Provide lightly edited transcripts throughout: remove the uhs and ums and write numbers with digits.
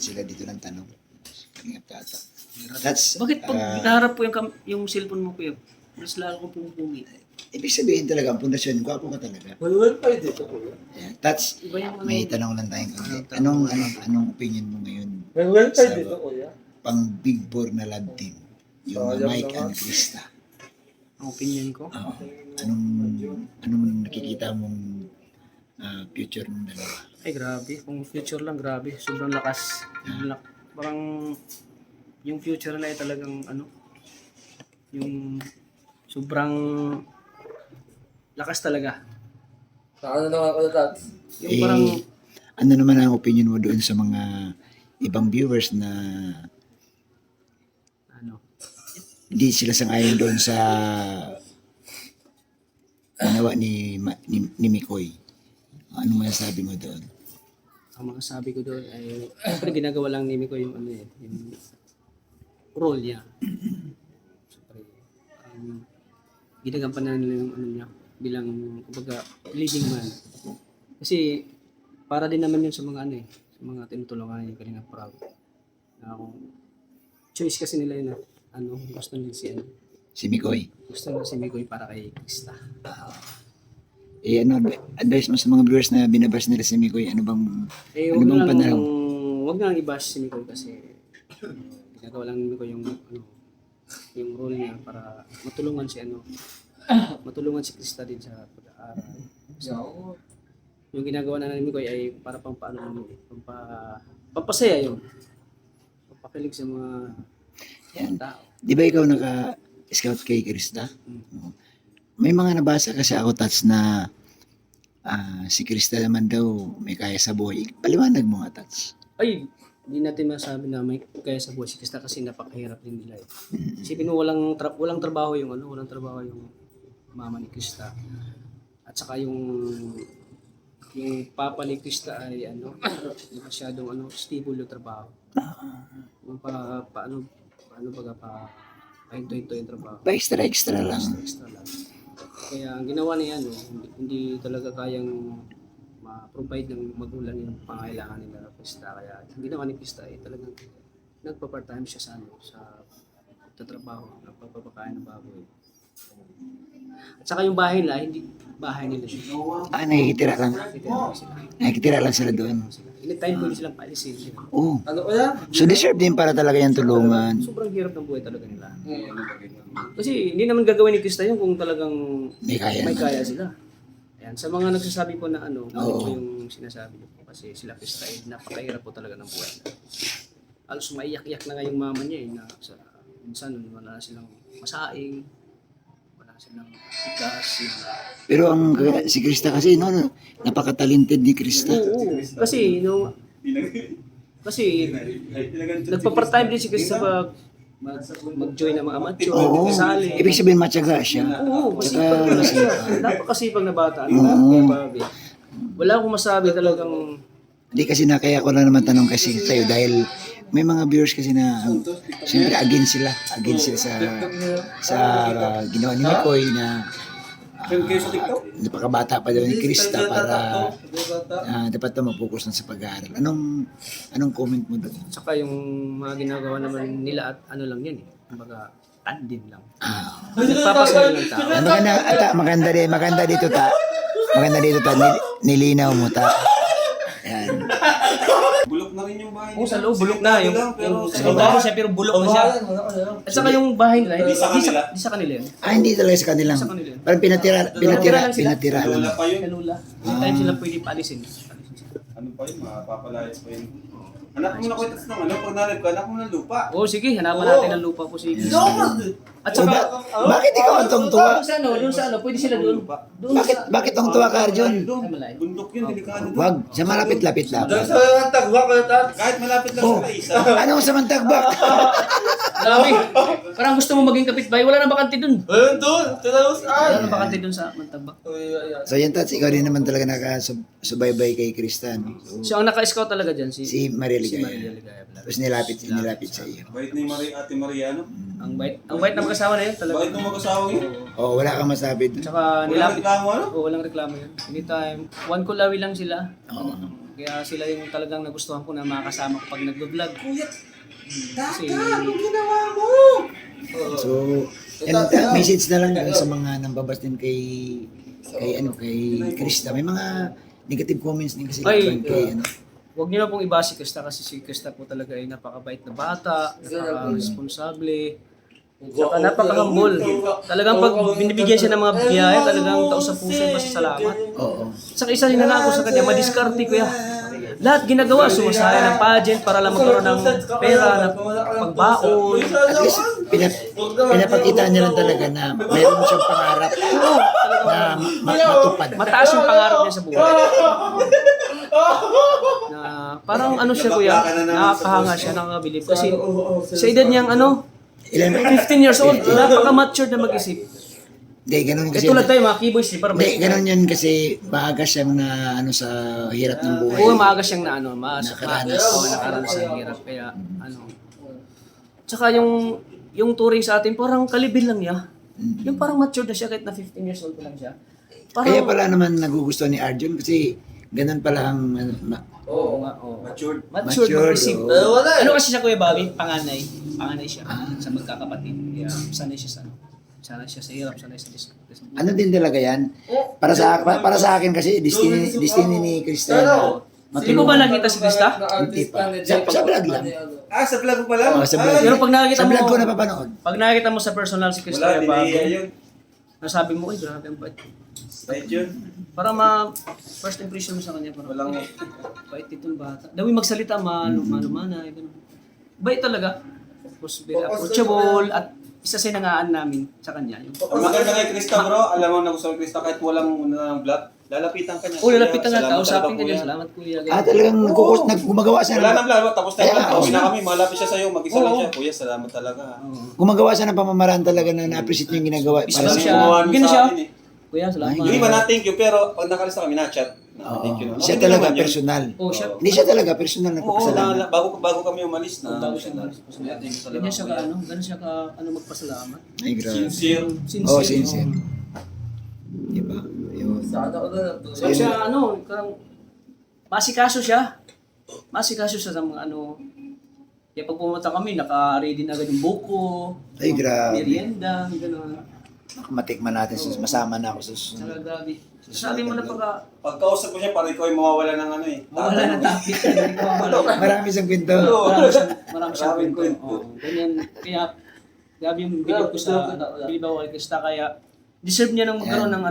sila dito ng tanong. Kalingap Tata. That's, Bakit pag naharap po yung cellphone mo kuya, mas lalo ko pumupungi. ibig sabihin talaga, ang pundasyon, gwapo ka talaga. Well, pa dito po. Yeah, that's, Iba yung ano, may tanong lang tayong konti. Anong opinion mo ngayon Well, pa dito kuya. pang Big Bore na love team? Yung Mike and Krista. ang opinion ko. Oo. Anong nakikita mong future ng dalawa? Ay grabe, kung future lang grabe, sobrang lakas. Parang yung future na ay talagang ano, yung sobrang lakas talaga. Ano lang ako na Yung parang Ano naman ang opinion mo doon sa mga ibang viewers na ano, hindi sila sang-ayon doon sa ginawa ni Mikoy? Ano masasabi mo doon? ang mga sabi ko doon ay siyempre ginagawa lang ni Miko yung ano eh, yung role niya. Siyempre, ginagampanan nila yung ano niya bilang kumbaga leading man. Kasi para din naman yun sa mga ano eh, sa mga tinutulungan niya Kalingap Prab. Na kung choice kasi nila yun na ano, gusto nila si ano, Si Mikoy? gusto nila si Miko para kay Krista. Ano, advice mo sa mga viewers na binabas nila si Mikoy? Ano bang Wag bang na lang, pananaw? wag na lang i-bash si Miko kasi ginagawa lang ni Miko yung ano, yung role niya para matulungan si ano, matulungan si Krista din sa pag-aaral. So, yung ginagawa na ni Miko ay para pang paano naman eh, pampasaya yun. Pampakilig sa mga Yan. tao. Di ba ikaw naka-scout kay Krista? May mga nabasa kasi ako, Tats, na si Krista naman daw may kaya sa buhay. Paliwanag mo nga, Tats. Ay, hindi natin masabi na may kaya sa buhay si Krista kasi napakahirap din nila eh. Isipin mo walang trabaho yung ano, walang trabaho yung mama ni Krista. At saka yung papa ni Krista ay ano, masyadong ano, stable yung trabaho. Yung paano baga pahinto-hinto yung trabaho. Pa-extra lang. Extra lang. Kaya ang ginawa niya ano, hindi talaga kayang ma-provide ng magulang yung pangailangan nila ng Krista. Kaya ang ginawa ni Krista ay talagang nagpa-part-time siya sa ano, sa tatrabaho, nagpapapakain ng baboy. At saka yung bahay nila, hindi bahay nila siya. Nakikitira lang. Sila. Nakikitira lang sila doon. Anytime pwede silang paalisin. Oo. Ano kuya? So deserve din para talaga yung tulungan. Sobrang hirap ng buhay talaga nila. Kasi hindi naman gagawin ni Krista yun kung talagang May kaya may naman. kaya sila. Ayan, sa mga nagsasabi po na ano, ano Oo. po yung sinasabi niyo po kasi sila Krista ay napakahirap po talaga ng buhay. Alos maiyak-iyak na nga yung mama niya eh, na sa, minsan wala na silang masaing, wala silang ikas. Pero si Krista kasi, no, napaka-talented ni Krista. Oo, kasi nagpa-part-time din si Krista pag mag-join ng mga amateur, Oo. kasali. Ibig sabihin, matyaga siya. Oo, masipag na siya. Napakasipag na bata. Kaya Bobby. Wala akong masabi talagang Hindi kasi kaya ko lang naman tanong kasi sa'yo dahil may mga viewers kasi na siyempre against sila sa ginawa ni Mikoy na napakabata pa daw ni Krista para dapat na mag-focus na sa pag-aaral. Anong comment mo doon? saka yung mga ginagawa naman nila at ano lang yun eh. Kumbaga, tandem lang. Nagpapasaya lang tao. Maganda dito ta. Nilinaw mo ta. Yan. Bulok na rin yung bahay. Oo, sa loob, bulok na. Yung sa bahay siya, pero bulok na siya. At saka yung bahay nila, hindi sa kanila yun. Hindi talaga sa kanilang. Sa kanila. Parang pinatira Wala lang. pa yun. Kay Lula. Anytime sila pwede paalisin. Ano pa yun? Mapapalayas pa yun. Anak mo na kwitas ng ano? Pag nalag ka, anak mo ng lupa. Oo, sige, hanapan natin ang lupa po si At So, saka, bakit ikaw ang tungtuwa? doon sa ano, pwede sila doon. Doon Bakit ang tuwa ka, Arjun? Doon, Ay, malayo. bundok yun, delikado doon. Wag, sa malapit-lapit lang. Diyan sa tagwa ko tat. Kahit malapit lang Oh, sa isa. anong samantagbak? Grabe. Parang gusto mo maging kapitbahay, wala nang bakante doon. Ayun doon. Tinapos Wala nang bakante doon sa Mantagbak. So yan, Tats, ikaw din naman talaga nakasubaybay kay Krista, no? So ang naka-scout talaga dyan Si Maria si Ligaya. Maria Ligaya. Tapos nilapit sa iyo. Bait ni Ate Maria, no? Ang bait ng mag-asawa na yun talaga. Bait ng mag-asawa yun. Oh, wala kang masabi doon. Tsaka Walang nilapit. reklamo, ano? Oo, walang reklamo yun. Anytime, one kulawi lang sila. Oo. Kaya sila yung talagang nagustuhan ko na makakasama ko pag nag-vlog. Kasi, So, message na lang sa mga nambabas din kay Krista. May mga negative comments din kasi Ay, kay huwag niyo na pong iba si Krista kasi si Krista po talaga ay napakabait na bata, napaka-responsable, saka napaka-humble. Talagang pag binibigyan siya ng mga biyaya, talagang taos sa puso yung pasasalamat. Oo. Saka isa rin nangako sa kanya, madiskarte kuya. Lahat ginagawa, sumasaya ng pageant para lang magkaroon ng pera, ng pagbaon. At least pinapakita niya lang talaga na mayroon siyang pangarap na matupad. Mataas yung pangarap niya sa buhay. Na parang ano siya kuya, nakakahanga siya, nakakabilib. Kasi sa edad niyang 15 years old, napaka-mature na mag-isip. Hindi, ganun Eh kasi. tulad tayo mga keyboys, di ba? Hindi, ganun yun kasi maaga siyang na sa hirap ng buhay. Oo, maaga siyang na Nakaranas. nakaranas sa hirap. Kaya Tsaka yung turing sa atin, parang kalibil lang niya. Yung parang mature na siya kahit na 15 years old pa lang siya. Parang, Kaya pala naman nagugustuhan ni Arjun kasi ganun pala ang Oo nga, oo. Matured. Matured, mag-isip. Wala eh. Ano kasi siya Kuya Bobby? Panganay. Panganay siya sa magkakapatid. Kaya sanay siya sa sanay siya sa hirap, sanay sa ano din talaga yan. Para sa akin kasi destiny ni Krista. Hindi mo ba nakita si Krista? Hindi pa. Sa vlog lang. Sa vlog mo pa lang? Sa vlog. Pero pag nakikita Sa mo, vlog ko napapanood. pag nakikita mo sa personal si Krista Wala, Kuya Bobby, dinahiya yun. nasabi mo, ay grabe ang bait. Bait yun. Para first impression mo sa kanya, parang Walang- bait itong bata. Dawi magsalita, malumana, gano'n. Bait talaga. Tapos very approachable at isa sa nangaan namin sa kanya. Ang maganda kay Krista bro, alam mo na gusto kay Krista kahit walang vlog, lalapitan ka niya. Oh, lalapitan nga, Salamat kausapin talaga, ka niya. kuya. Salamat kuya. Talagang gumagawa siya Wala ng, nang vlog, tapos na Kaya yung nga, tapos oo. na kami, malapit siya sa'yo, mag-isa lang siya. Kuya, salamat talaga. gumagawa siya ng pamamaraan talaga na na-appreciate niya yung ginagawa. Peace Para lang sa siya. Gumawa niyo Gano'n sa siya. akin eh. Kuya, salamat. Hindi ba na thank you, pero pag nakalista kami na-chat, thank you naman. Siya Okay talaga naman yun. personal. Oh, siya. Hindi siya talaga personal na Oo, papasalamat. bago kami umalis na. Bago siya Thank you talaga. Ganyan siya ka, ganun siya ka, magpasalamat. Ay, grabe. Sincere. Oh, sincere. Diba? Yun. Sana ko na. So siya, parang, masikaso siya. Masikaso siya sa mga kaya pag pumunta kami, naka-ready na agad yung buko, Ay, grabe. merienda, gano'n. Matikman natin. Masama na ako sa susunod. Saka grabe. Sabi mo Pagkausap ko siya, parang ikaw ay mawawala ng mawala ng topic. Hindi ko mawala. Marami siyang kwento. Marami siyang kwento. Oo, ganyan. Kaya, grabe yung bilib ko sa, bilib ako kay Krista. Kaya, deserve niya nang magkaroon ng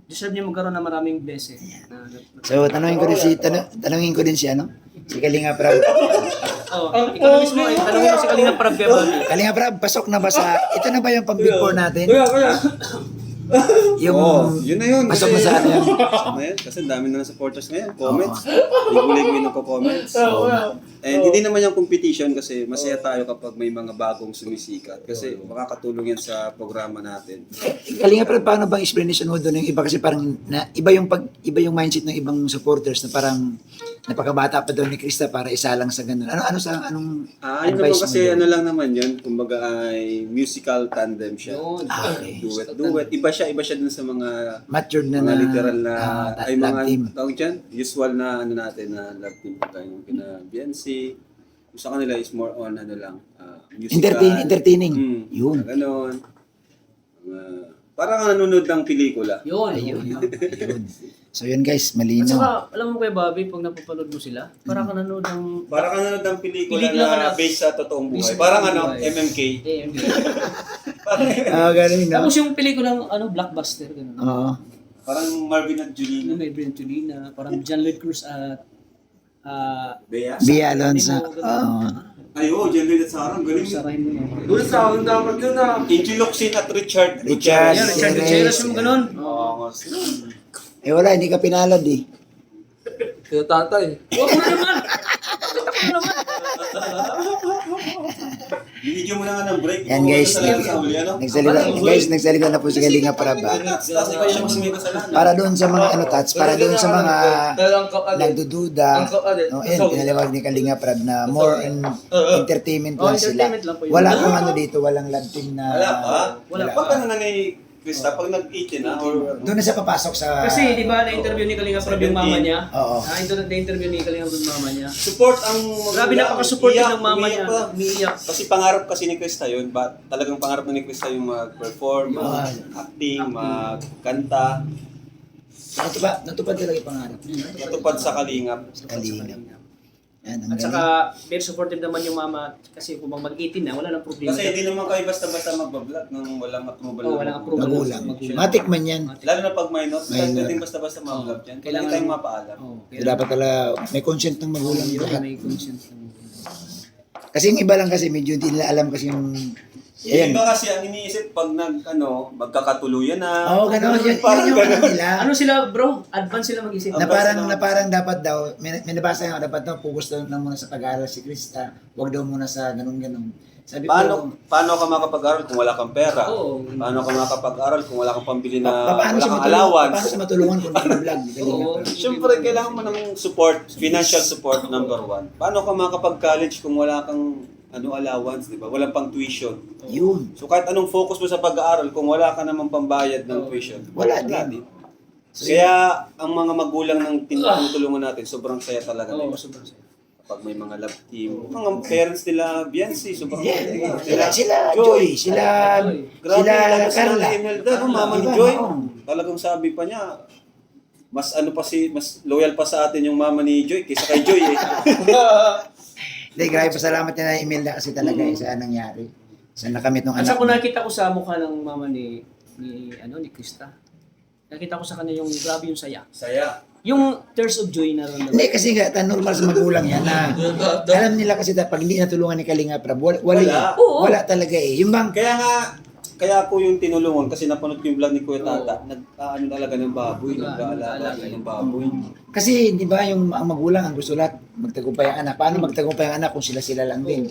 deserve niya magkaroon ng maraming blessing. So, tanungin ko din si si Kalinga Prab. Ikaw na mismo, tanongin mo si Kalinga Prab kaya ba? Kalinga Prab, pasok na ba ito na ba yung pang-big four natin? Kuya. Yung, Yun na yun. pasok na sa ano yan? Pasok na yun. Kasi dami na ng supporters ngayon. Comments. Ligoy-ligoy na comments. And hindi naman yung competition kasi masaya tayo kapag may mga bagong sumisikat. Kasi makakatulong yan sa programa natin. Kalinga Prab, paano bang explanation mo doon? Yung iba kasi parang, iba yung mindset ng ibang supporters na parang napakabata pa doon ni Krista para isa lang sa ganun. Anong Yun naman advice mo kasi doon? lang naman yun. Kumbaga ay musical tandem siya. Okay. Duet. Iba siya dun sa mga Matured na mga literal na ay love mga team. tawag dyan, usual na natin na love team po tayo yung kina BNC. Yung sa kanila is more on musical. Entertaining. Yun. Ganon. Parang nanonood ng pelikula. Yun. Ayun. So yun guys, At malinaw. saka, alam mo kay Bobby, pag napapanood mo sila, para ka nanood ng Parang nanonood ng pelikula Pelikula ka na na- based sa totoong Based buhay. sa Parang totoong buhay. MMK. AMD. Ganun, no? Tapos yung pelikulang blockbuster, gano'n. Oo. Parang Marvin at Julina. May Brent Tulina, parang John Lloyd Cruz at Bea. Bia Alonso. Oo. Ay, Jen Lloyd at Sarah. Galing. sa Raimundo. Doon sa akin dapat yun ah. Angie Locsin at Richard. Richard. Ayan, Richard Gutierrez yung gano'n. Oo. Wala, hindi ka pinalad eh. Kaya tatay. Huwag mo naman! Huwag mo naman! Binigyan mo na nga ng break. Yan guys, Salamat sa huli, ano? nagsalita na po si Kalinga Prab. Kasi ikaw siya mas may kasalanan. Para doon sa mga para doon sa mga Dalang kapatid. nagdududa. Ang kapatid. No, pinaliwag ni Kalinga Prab na more in entertainment lang sila. entertainment lang po yun. Wala kang dito, walang love team na Wala pa? Wala Pag ano na ni Krista, pag nag-18 na, or Doon na siya papasok sa... Kasi di ba na-interview ni Kalinga Prab yung mama niya? Oo. Na-interview ni Kalinga Prab yung mama niya. support ang Grabe napaka-supportive ng mama niya. pa. Umiiyak. Kasi pangarap kasi ni Krista yun, talagang pangarap na ni Krista yung mag-perform, mag-acting, magkanta, Natupad talaga yung pangarap niya. natupad sa Kalingap. Kalingap. Yan, ang At galing. saka, very supportive naman yung mama kasi kung mag-18 na, wala nang problema. Kasi hindi naman kayo basta-basta magbablog nang walang approval. Oo, walang approval. Magulang. Matik man yan. Lalo na pag minor, Minor. hindi basta-basta mag-vlog yan. Kailangan Kailangan- tayong mapaalam. Oo. So, dapat talaga may consent ng magulang Yun, lahat. may conscience ng Kasi yung iba lang kasi medyo hindi nila alam kasi yung... Yung Ayan. iba kasi ang iniisip pag magkakatuluyan na. Oo, gano'n. Yan Parang yung ano gano'n. nila. Ano sila, bro? Advance sila mag-isip. Na parang dapat daw, may nabasa nga, dapat daw focus daw na muna sa pag-aaral si Krista. Huwag daw muna sa ganun-ganun. Sabi ko, Paano ka makapag-aral kung wala kang pera? Oo. Paano ka makapag-aral kung wala kang pambili na paano wala siya kang matulungan? allowance? Paano siya matulungan kung nag-vlog? Oo. Siyempre, kailangan mo ng support, financial support, number one. Paano ka makapag-college kung wala kang allowance, di ba? Walang pang tuition. Yun. So kahit anong focus mo sa pag-aaral, kung wala ka namang pambayad ng tuition, Wala din. Kaya ang mga magulang ng tinutulungan natin, sobrang saya talaga Oo, nila. sobrang saya. Pag may mga love team, mga parents nila, Biancy, sobrang Yeah. Sila Joy, sila Grabe, sila lakas Carla. na Imelda, no? Mama ni Diba? Joy. Oo. Talagang sabi pa niya, mas loyal pa sa atin yung mama ni Joy kaysa kay Joy eh. Hindi, grabe pasalamat na Imelda kasi talaga sa nangyari. Sa nakamit ng At anak. saka kung nakita ko sa mukha ng mama ni Krista, nakita ko sa kanya yung grabe yung saya. Saya. Yung tears of joy na rin. Hindi kasi nga normal sa magulang yan na alam nila kasi pag hindi natulungan ni Kalinga Prab, wala, Oo. wala talaga eh. Yung bang Kaya ako yung tinulungan kasi napanood ko yung vlog ni Kuya Tata, nag-ano talaga ng baboy, nag-aalaga ng baboy. kasi di ba yung ang magulang ang gusto lahat magtagumpay ang anak. Paano magtagumpay ang anak kung sila lang din?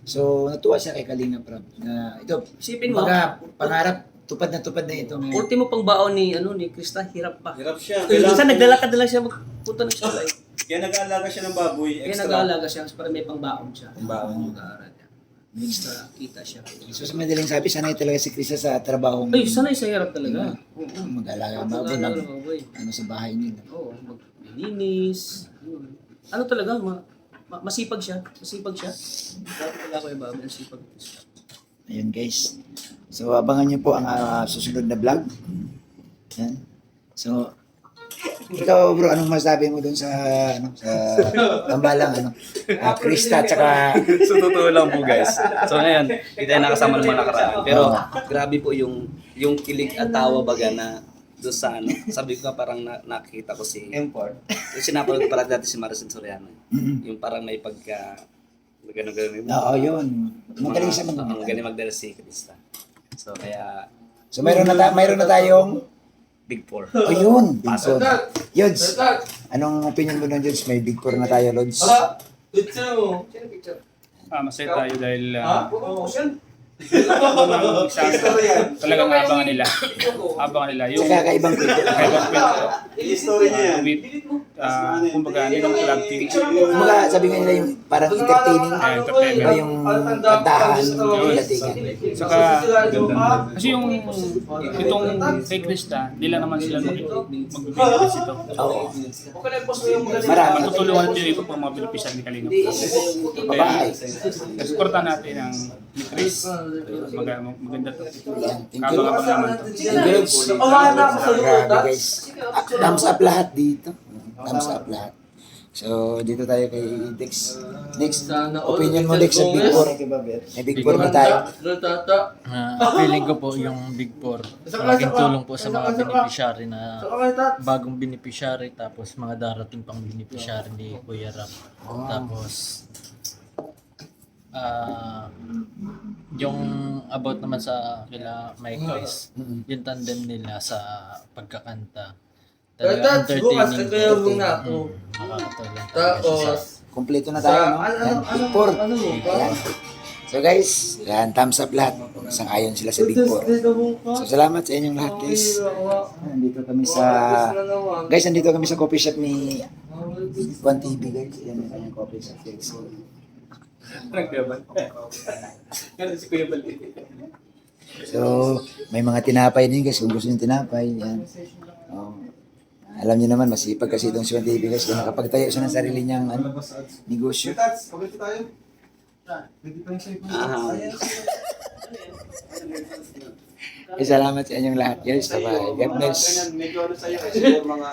So natuwa siya kay Kalinga Prab na ito Isipin mo, mga pangarap tupad na ito ngayon. ultimo pang baon ni Krista, hirap pa. Hirap siya. Minsan naglalakad na lang siya magpunta ng eskwela eh. Kaya nag-aalaga siya ng baboy, Kaya extra. nag-aalaga siya para may pang baon siya. Baon. Mag-aaral niya. May extra kita siya. So sa madaling sabi, sanay talaga si Krista sa trabaho. Ay, sanay sa hirap talaga. Mag-alaga ng baboy Mag-aaral lang. ng baboy. Ano sa bahay nila. Oo, maglinis. Ano talaga, masipag siya. Masipag siya. Dapat talaga ko yung baboy, masipag siya. Ayun guys. So abangan niyo po ang susunod na vlog. Yan. So ikaw bro, anong masabi mo dun sa tambalang Krista at saka So, totoo lang po guys. So ngayon, hindi tayo nakasama naman nakaraan. Pero grabe po yung kilig at tawa baga na doon sa sabi ko nga parang nakikita ko si Import. Yung sinapanood ko pala dati si Maricel Soriano. Yung parang may pagka gano'n. oo, yun. Magaling siya Magaling magdala si Krista. So kaya So mayroon na tayong Big Four. yun, Big Four. Yods, anong opinion mo nun, Yods? May Big Four na tayo, Lods. Masaya tayo dahil Oh, talagang abangan nila. Abangan nila. Yung Sa kakaibang kwento. kaibang kwento. Story niya yan. With, kumbaga, nilang club team. Kumbaga, sabi nga nila yung parang entertaining. Entertainment. Diba yung kantahan, latigan. Saka, kasi yung itong kay Krista, hindi lang naman sila mag-benefits ito. Oo. Marami. Matutulungan din ito pang mga beneficial ni Kalinga. Babae. Supportan natin ang ni Chris. Maganda to. Thank you. Kabang-abang naman to. Yods, grabe guys. Thumbs up lahat dito. Thumbs up lahat. So, dito tayo kay Dex. Next, opinion mo Dex sa Big Four. May Big Four na tayo. Feeling ko po yung Big Four, malaking tulong po sa mga beneficiary na bagong beneficiary, tapos mga darating pang beneficiary ni Kuya Rap. Tapos yung about naman sa kila Mike Chris, yung tandem nila sa pagkakanta. Talaga entertaining. Nakakatulong talaga siya sa Kompleto na tayo, no? Yan, Big Four. Ayan. So guys, yan, thumbs up lahat. Sang-ayon sila sa Big Four. So salamat sa inyong lahat guys. Nandito kami sa coffee shop ni Juan TV guys. Yan ang kanyang coffee shop guys. So, Nagkaban. Ganun si Kuya Bal. So, may mga tinapay din guys, kung gusto nyo tinapay, yan. Oh. Alam niyo naman, masipag kasi itong Sean TV guys, kung nakapagtayo siya ng sarili niyang negosyo. Salamat sa inyong lahat guys. Bye-bye. God bless. Medyo ano sa'yo, siguro mga